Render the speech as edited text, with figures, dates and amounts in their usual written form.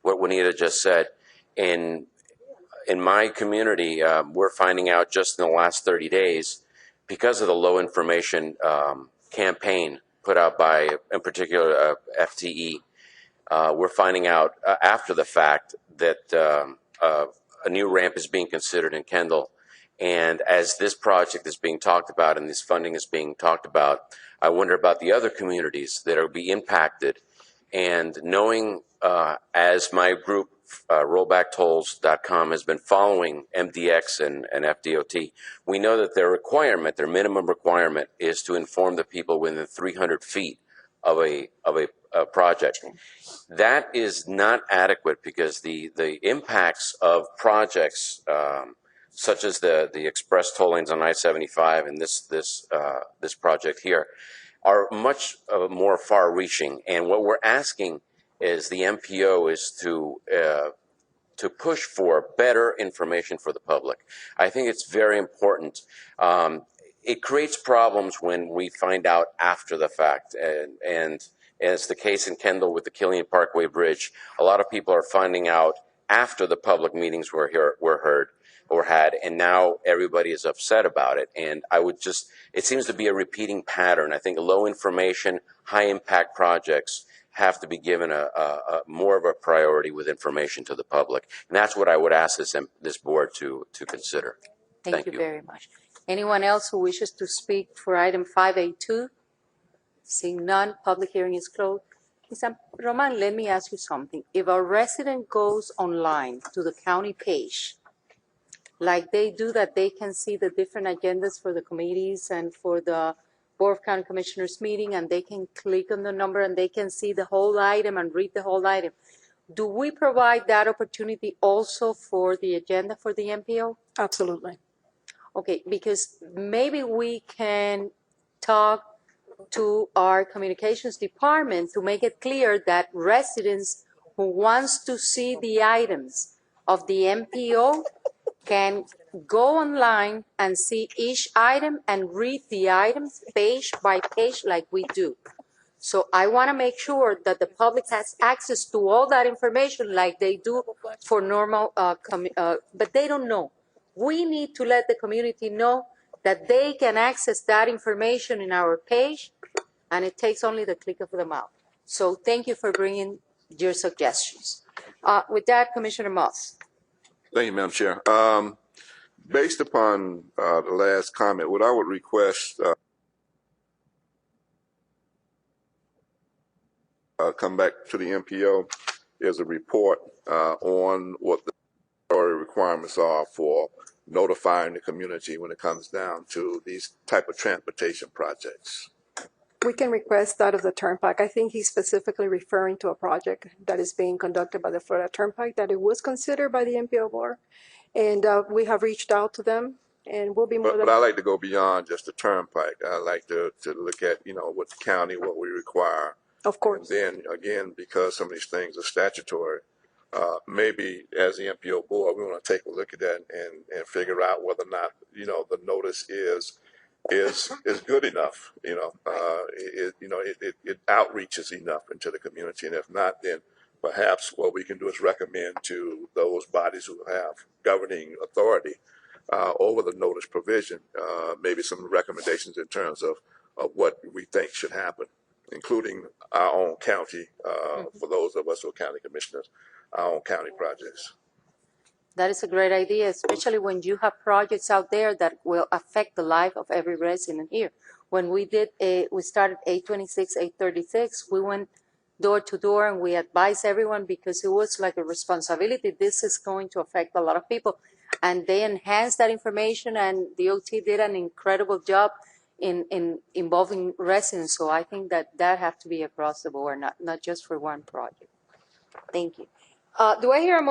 what Juanita just said. In my community, we're finding out just in the last 30 days, because of the low information campaign put out by, in particular, FTE, we're finding out after the fact that a new ramp is being considered in Kendall. And as this project is being talked about and this funding is being talked about, I wonder about the other communities that will be impacted. And knowing, as my group, rollbacktolls.com, has been following MDX and FDOT, we know that their minimum requirement, is to inform the people within 300 feet of a project. That is not adequate, because the impacts of projects such as the express toll lanes on I-75 and this project here are much more far-reaching. And what we're asking is the MPO is to push for better information for the public. I think it's very important. It creates problems when we find out after the fact, and as the case in Kendall with the Killian Parkway Bridge, a lot of people are finding out after the public meetings were heard or had, and now everybody is upset about it. And it seems to be a repeating pattern. I think low information, high impact projects have to be given a more of a priority with information to the public. And that's what I would ask this board to consider. Thank you very much. Anyone else who wishes to speak for item 5A2? Seeing none, public hearing is closed. Mr. Roman, let me ask you something. If a resident goes online to the county page, like they do, that they can see the different agendas for the committees and for the Board of County Commissioners meeting, and they can click on the number and they can see the whole item and read the whole item. Do we provide that opportunity also for the agenda for the MPO? Absolutely. Okay, because maybe we can talk to our communications department to make it clear that residents who wants to see the items of the MPO can go online and see each item and read the items page by page like we do. So I want to make sure that the public has access to all that information like they do for normal, but they don't know. We need to let the community know that they can access that information in our page, and it takes only the click of the mouse. So thank you for bringing your suggestions. With that, Commissioner Moss. Thank you, Madam Chair. Based upon the last comment, what I would request come back to the MPO is a report on what the requirements are for notifying the community when it comes down to these type of transportation projects. We can request that of the Turnpike. I think he's specifically referring to a project that is being conducted by the Florida Turnpike, that it was considered by the MPO board. And we have reached out to them, and we'll be more than... But I like to go beyond just the Turnpike. I like to look at, what the county, what we require. Of course. And then, again, because some of these things are statutory, maybe as the MPO board, we want to take a look at that and figure out whether or not, the notice is good enough. It outreaches enough into the community, and if not, then perhaps what we can do is recommend to those bodies who have governing authority over the notice provision, maybe some recommendations in terms of what we think should happen, including our own county, for those of us who are county commissioners, our own county projects. That is a great idea, especially when you have projects out there that will affect the life of every resident here. When we started 826, 836, we went door to door and we advised everyone, because it was like a responsibility. This is going to affect a lot of people. And they enhanced that information, and the OT did an incredible job in involving residents. So I think that has to be across the board, not just for one project. Thank you. Do I hear a motion?